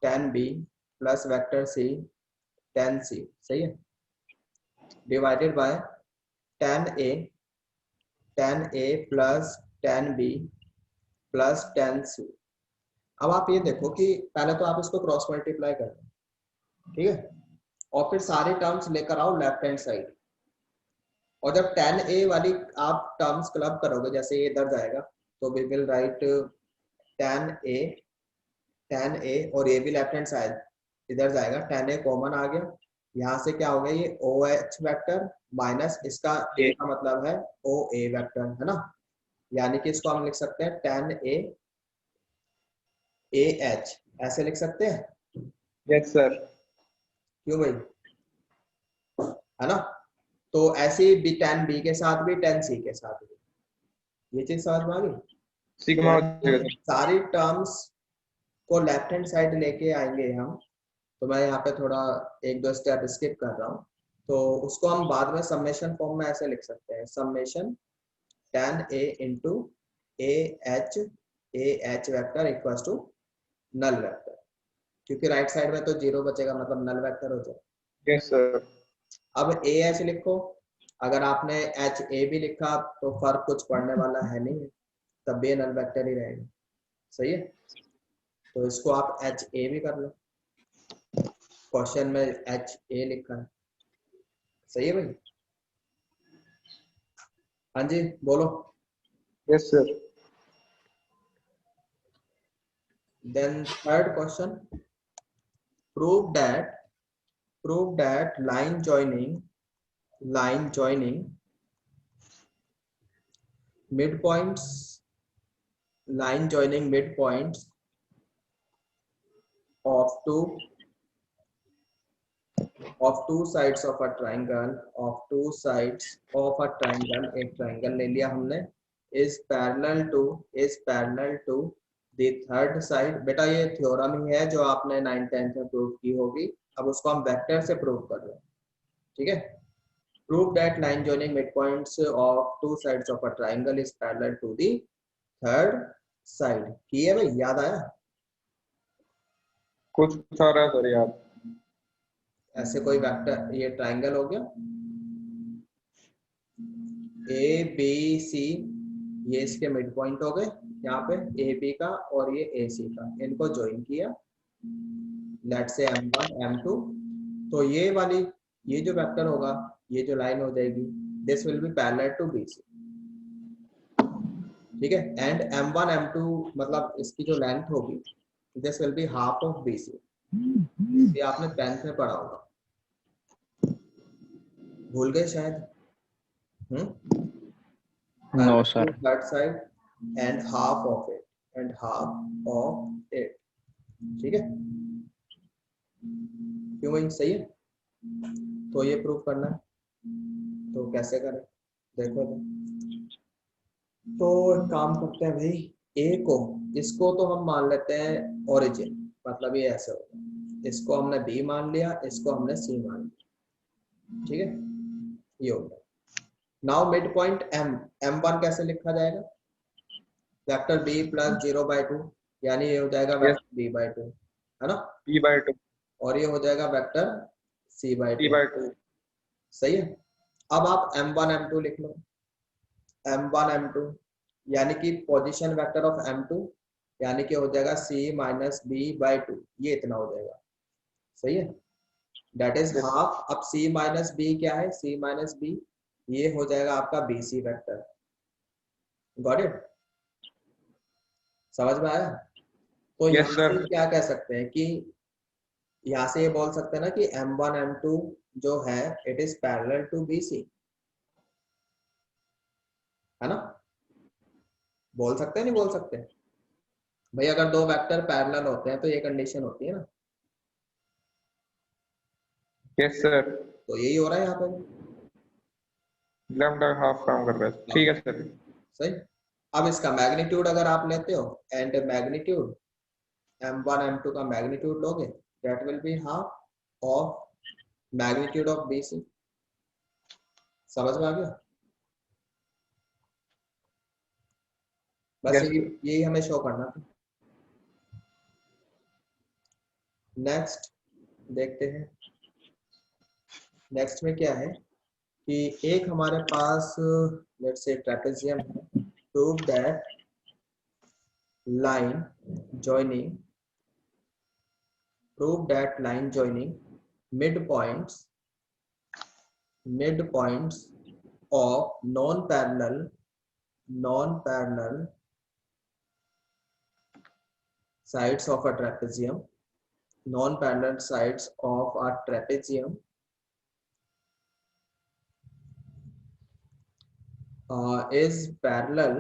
tan b plus vector C tan c, सही है, divided by tan a plus tan b plus tan c। अब आप ये देखो कि पहले तो आप इसको क्रॉस मल्टीप्लाई कर लो, ठीक है, और फिर सारे टर्म्स लेकर आओ लेफ्ट हैंड साइड, और जब tan a वाली आप टर्म्स क्लब करोगे, जैसे ये इधर जाएगा तो we will write tan a और ये भी लेफ्ट हैंड साइड इधर जाएगा, tan a कॉमन आ गया, यहाँ से क्या हो गया, ये OH वेक्टर माइनस इसका a का मतलब है OA वेक्टर, है ना, यानी कि इसको हम लिख सकते हैं tan a AH, ऐसे लिख सकते हैं।
Yes sir.
क्यों भाई, है ना, तो ऐसे ही भी tan b के साथ भी tan c के साथ भी, ये चीज समझ में आ गई।
सिग्मा हो जाएगा सर।
सारी टर्म्स को लेफ्ट हैंड साइड लेके आएंगे हम, तो मैं यहाँ पे थोड़ा एक दो स्टेप स्किप कर रहा हूँ, तो उसको हम बाद में समेशन फॉर्म में ऐसे लिख सकते हैं, summation tan a into AH vector equals to null vector, क्योंकि राइट साइड में तो जीरो बचेगा, मतलब नल वेक्टर हो जाएगा।
Yes sir.
अब AH लिखो, अगर आपने HA भी लिखा तो फर्क कुछ पड़ने वाला है नहीं, तब भी नल वेक्टर ही रहेगा, सही है, तो इसको आप HA भी कर लो, क्वेश्चन में HA लिखा है, सही है भाई। हाँ जी बोलो।
Yes sir.
Then third question, prove that line joining midpoints of two sides of a triangle, एक ट्राइंगल ले लिया हमने, is parallel to the third side। बेटा ये थ्योरम ही है जो आपने 9th 10th में प्रूव की होगी, अब उसको हम वेक्टर से प्रूव कर रहे हैं, ठीक है। Prove that line joining midpoints of two sides of a triangle is parallel to the third side। की है भाई, याद आया?
कुछ आ रहा है सर याद।
ऐसे कोई वेक्टर, ये ट्राइंगल हो गया ए बी सी, ये इसके मिड पॉइंट हो गए यहाँ पे ए बी का और ये ए सी का, इनको ज्वाइन किया, लेट्स से M1 M2, तो ये वाली ये जो वेक्टर होगा, ये जो लाइन हो जाएगी, this will be parallel to BC, ठीक है, एंड M1 M2 मतलब इसकी जो लेंथ होगी, this will be half of BC, ये आपने 10th में पढ़ा होगा, भूल गए शायद।
No, sir.
Third side and half of it, ठीक है, क्यों भाई, सही है, तो ये प्रूव करना है, तो कैसे करें देखो, तो एक काम करते हैं भाई, ए को, इसको तो हम मान लेते हैं ओरिजिन, मतलब ये ऐसे होगा, इसको हमने बी मान लिया, इसको हमने सी मान लिया, ठीक है, ये हो गया। नाउ मिड पॉइंट M1 कैसे लिखा जाएगा, वेक्टर b प्लस 0/2, यानी ये हो जाएगा वेक्टर b/2, है ना,
p/2,
और ये हो जाएगा वेक्टर c/2,
p/2,
सही है। अब आप M1 M2 लिख लो, M1 M2 यानी कि पोजीशन वेक्टर ऑफ M2, यानी कि हो जाएगा c माइनस b/2, ये इतना हो जाएगा, सही है, दैट इज हाफ। अब c माइनस बी क्या है, c माइनस बी ये हो जाएगा आपका BC वेक्टर, गॉट इट, समझ में आया। तो
यस
यहाँ
सर।
से क्या कह सकते हैं कि यहाँ से ये बोल सकते हैं ना कि M1 M2 जो है it is parallel to BC, है ना, बोल सकते हैं नहीं बोल सकते भाई, अगर दो वेक्टर पैरेलल होते हैं तो ये कंडीशन होती है ना,
यस सर।
तो यही हो रहा है यहाँ पे,
लैम्डा हाफ काम कर रहा है, ठीक है सर।
सही। अब इसका मैग्नीट्यूड अगर आप लेते हो, एंड मैग्नीट्यूड M1 M2 का मैग्नीट्यूड लोगे, that will be half of magnitude of BC, समझ में आ गया? बस
Yes.
यही हमें शो करना था। नेक्स्ट देखते हैं। नेक्स्ट में क्या है कि एक हमारे पास लेट्स से ट्रेपेजियम है। Prove that line joining midpoints of non-parallel sides of a trapezium is parallel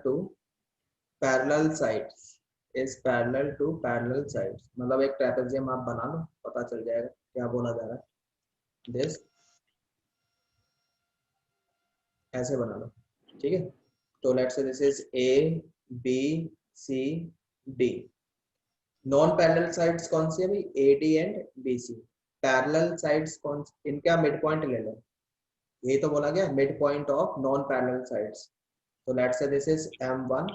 to parallel sides मतलब एक ट्रेपेजियम आप बना लो, पता चल जाएगा क्या बोला जा रहा है। दिस ऐसे बना लो, ठीक है। तो let's say this is A B C D. Non parallel sides कौन सी है भाई? A D and B C. Parallel sides कौन, इनका मिड पॉइंट ले लो, यही तो बोला गया mid point of non parallel sides. तो let's say this is M1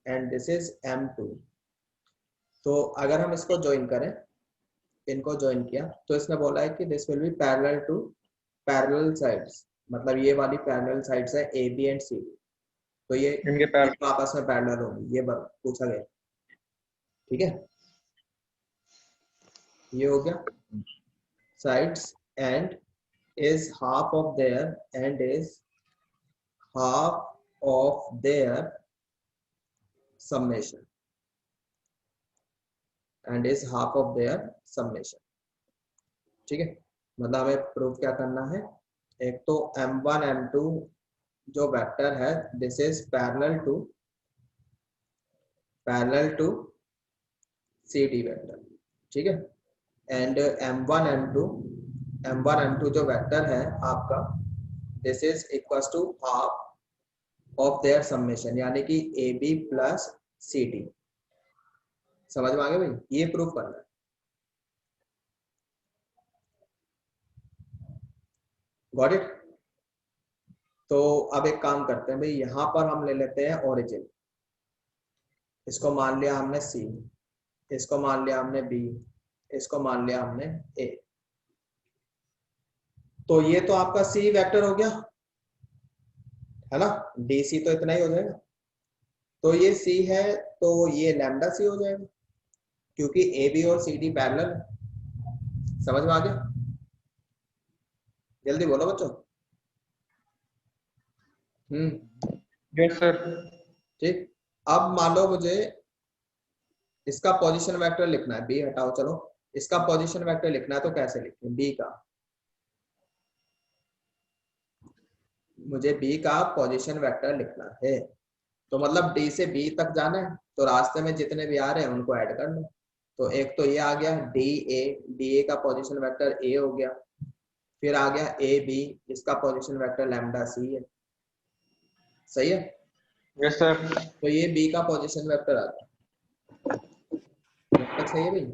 and this is M2। तो अगर हम इसको ज्वाइन करें, इनको ज्वाइन किया, तो इसने बोला है कि this will be parallel to parallel sides, मतलब ये वाली पैरेलल साइड्स है A B and C D. तो ये
इनके पैर
आपस में पैरेलल होंगी, ये पूछा गया, ठीक है। ये हो गया sides and is half of their summation ठीक है। मतलब हमें प्रूफ क्या करना है, एक तो M1 M2 जो वेक्टर है this is parallel to CD vector, ठीक है। एंड M1 M2 जो वेक्टर है आपका this is equals to half of their summation, यानी कि AB प्लस CD। समझ में आ गया भाई? ये प्रूफ करना है। Got it? तो अब एक काम करते हैं भाई, यहां पर हम ले लेते हैं ओरिजिन। इसको मान लिया हमने C, इसको मान लिया हमने B, इसको मान लिया हमने A। तो ये तो आपका C वेक्टर हो गया, है ना। DC तो इतना ही हो जाएगा। तो ये C है तो ये लैम्डा C हो जाएगा, क्योंकि AB और CD पैरेलल है। समझ में आ गया? जल्दी बोलो बच्चों।
Yes sir.
ठीक। अब मान लो मुझे इसका पोजीशन वेक्टर लिखना है, B हटाओ, चलो इसका पोजीशन वेक्टर लिखना है, तो कैसे लिखें? B का, मुझे B का पोजीशन वेक्टर लिखना है, तो मतलब D से B तक जाना है, तो रास्ते में जितने भी आ रहे हैं उनको ऐड कर लो। तो एक तो ये आ गया DA का पोजीशन वेक्टर A हो गया, फिर आ गया AB, इसका पोजीशन वेक्टर लैम्डा C है। सही है?
Yes sir.
तो ये B का पोजीशन वेक्टर आ गया, सही है भाई।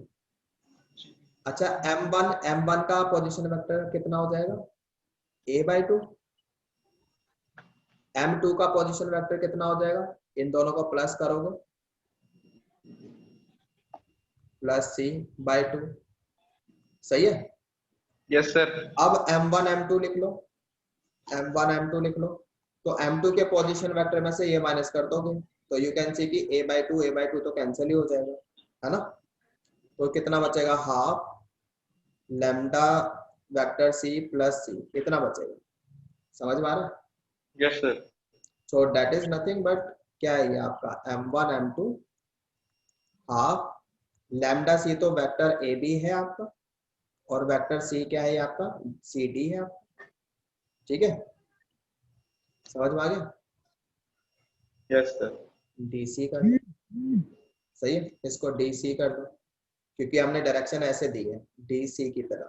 अच्छा M1 का पोजीशन वेक्टर कितना हो जाएगा? A/2। M2 का पोजीशन वेक्टर कितना हो जाएगा? इन दोनों को प्लस करोगे प्लस C/2। सही है?
Yes sir.
अब M1 M2 लिख लो, M1 M2 लिख लो। तो M2 के पोजीशन वेक्टर में से ये माइनस कर दोगे, तो यू कैन सी कि A/2 तो कैंसिल ही हो जाएगा, है ना। तो कितना बचेगा? Half lambda vector C plus C, कितना बचेगा? समझ में आ रहा है?
Yes sir.
So that is nothing but क्या है ये आपका M1 M2 half lambda C, तो वेक्टर AB है आपका, और वेक्टर C क्या है ये आपका? CD है आपका, ठीक है। समझ में आ गया?
Yes sir.
DC कर दो, सही है। इसको DC कर दो, क्योंकि हमने डायरेक्शन ऐसे दी है DC की तरह।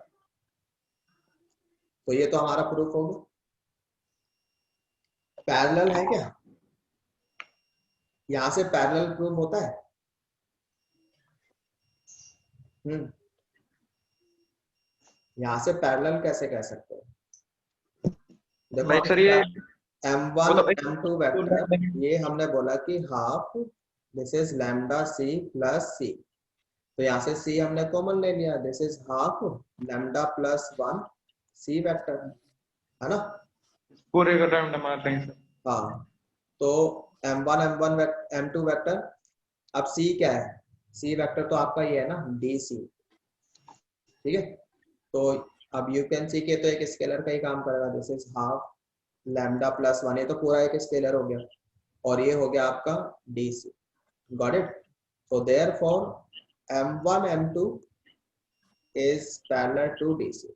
तो ये तो हमारा प्रूफ हो गया। पैरेलल है क्या? यहां से पैरेलल प्रूफ होता है? यहां से पैरेलल कैसे कह सकते हैं? देखो
नहीं सर, ये
m1
मतलब
m2 वेक्टर, ये हमने बोला कि half this is lambda C plus C, तो यहाँ से सी हमने कॉमन ले लिया, this is half lambda plus 1 C vector, है ना।
पूरे का टाइम मारते हैं सर।
हाँ, तो m1 m1 m2 वेक्टर, अब सी क्या है, सी वेक्टर तो आपका ये है ना डी सी, ठीक है। तो अब यू कैन सी के तो एक स्केलर का ही काम करेगा, this is half lambda plus 1, ये तो पूरा एक स्केलर हो गया, और ये हो गया आपका D C, got it. so therefore m1 m2 is parallel to dc,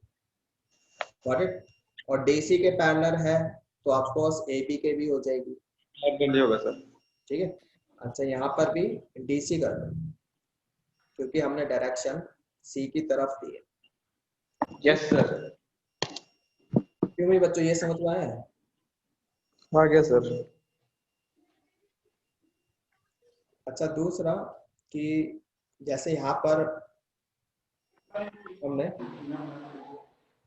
got it। और dc के पैरेलल है तो ऑफकोर्स ab के भी हो जाएगी,
बहुत जल्दी होगा सर।
ठीक है। अच्छा, यहाँ पर भी dc कर दो, क्योंकि हमने डायरेक्शन c की तरफ दी है।
Yes sir.
क्यों मेरे बच्चों, ये समझ में आया है?
आ गया सर।
अच्छा, दूसरा कि जैसे यहाँ पर हमने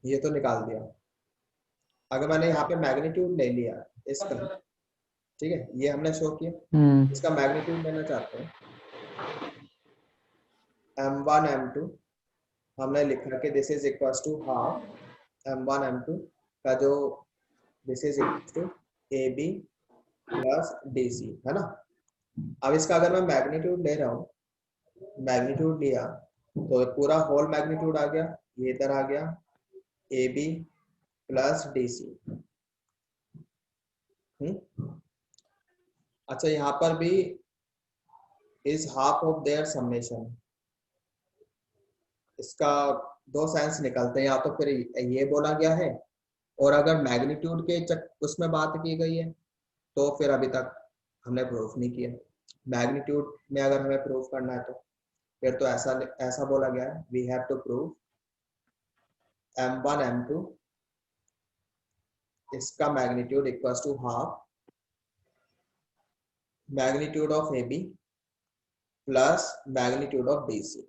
ये तो निकाल दिया, अगर मैंने यहाँ पे मैग्नीट्यूड ले लिया इसका, ठीक है, ये हमने शो किया, इसका मैग्नीट्यूड लेना चाहते हैं m1 m2, हमने लिखा कि this is equal to half m1 m2 का जो this is equal to ab plus dc, है ना। अब इसका अगर मैं मैग्नीट्यूड ले रहा हूँ, मैग्नीट्यूड लिया तो पूरा होल मैग्नीट्यूड आ गया, ये इधर आ गया ab प्लस dc। अच्छा, यहाँ पर भी is half of their summation, इसका दो सेंस निकलते हैं, या तो फिर ये बोला गया है, और अगर मैग्नीट्यूड के उसमें बात की गई है तो फिर अभी तक हमने प्रूफ नहीं किया। मैग्नीट्यूड में अगर हमें प्रूफ करना है तो फिर तो ऐसा बोला गया है, we have to prove m1 m2 इसका magnitude equals to half magnitude of AB plus magnitude of BC,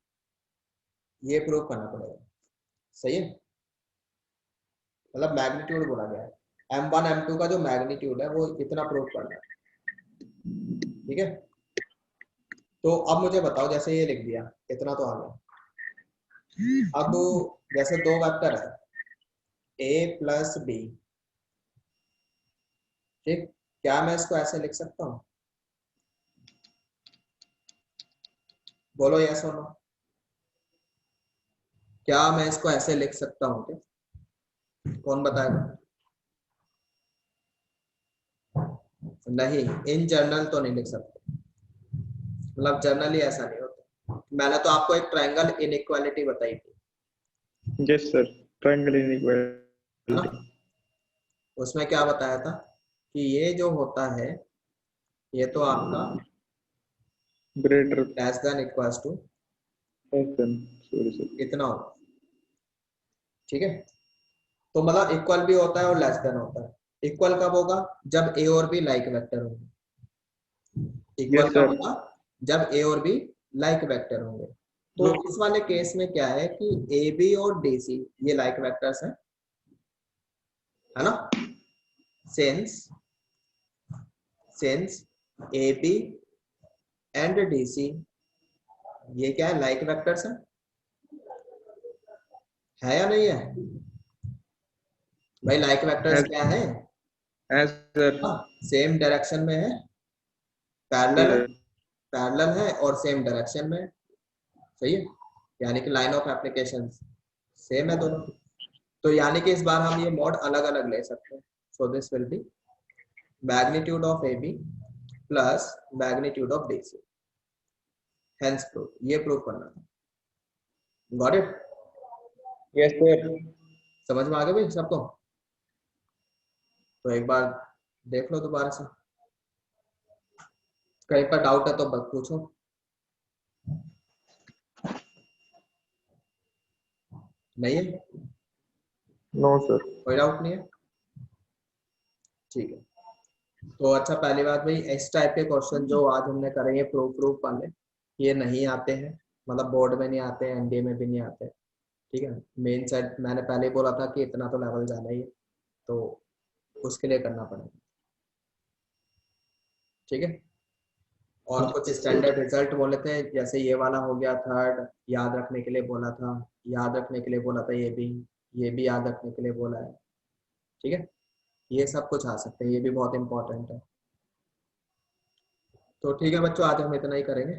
ये प्रूव करना पड़ेगा, सही है। मतलब मैग्नीट्यूड बोला गया है, m1 m2 का जो मैग्नीट्यूड है वो इतना प्रूव करना है, ठीक है। तो अब मुझे बताओ, जैसे ये लिख दिया इतना तो आ गया, अब जैसे दो वेक्टर है a प्लस b, ठीक, क्या मैं इसको ऐसे लिख सकता हूँ? बोलो यस और नो, क्या मैं इसको ऐसे लिख सकता हूँ क्या? कौन बताएगा? नहीं, इन जनरल तो नहीं लिख सकते, मतलब जनरली ऐसा नहीं होता। मैंने तो आपको एक ट्रायंगल इनइक्वालिटी बताई थी,
यस सर, ट्रायंगल
है ना।
इनइक्वालिटी।
उसमें क्या बताया था कि ये जो होता है ये तो आपका
greater
less than equals to
then, sorry sir.
इतना होगा, ठीक है। तो मतलब इक्वल भी होता है और लेस देन होता है। इक्वल कब होगा? जब ए और बी लाइक वेक्टर होंगे। इक्वल
यस
कब
सर।
होगा? जब ए और बी लाइक वेक्टर होंगे। तो इस वाले केस में क्या है कि ए बी और डी सी ये लाइक वेक्टर्स हैं, है ना। Since A B and D C ये क्या है, लाइक वेक्टर्स है या नहीं है भाई? लाइक वेक्टर्स क्या है?
As sir.
सेम डायरेक्शन में है,
जी
पैरेलल है,
सर।
पैरेलल है और सेम डायरेक्शन में है, सही है। यानी कि लाइन ऑफ एप्लीकेशन सेम है दोनों की। तो यानी कि इस बार हम ये मॉड अलग अलग ले सकते हैं। So this will be magnitude of A B plus magnitude of D C, hence proof, ये प्रूफ करना था, गॉट इट।
Yes sir.
समझ में आ गया भाई सबको? तो एक बार देख लो दोबारा से, कहीं पर डाउट है तो बस पूछो। नहीं है?
No sir.
कोई डाउट नहीं है, ठीक है। तो अच्छा, पहली बात भाई, इस टाइप के क्वेश्चन जो आज हमने करे हैं प्रूफ वाले, ये नहीं आते हैं, मतलब बोर्ड में नहीं आते हैं, एनडीए में भी नहीं आते, ठीक है। मेन सेट मैंने पहले ही बोला था कि इतना तो लेवल जाना ही है, तो उसके लिए करना पड़ेगा। ठीक है, और कुछ स्टैंडर्ड रिजल्ट बोले थे, जैसे ये वाला हो गया थर्ड, याद रखने के लिए बोला था, याद रखने के लिए बोला था, ये भी याद रखने के लिए बोला है। ठीक है, ये सब कुछ आ सकते हैं, ये भी बहुत इंपॉर्टेंट है। तो ठीक है बच्चों, आज हम इतना ही करेंगे।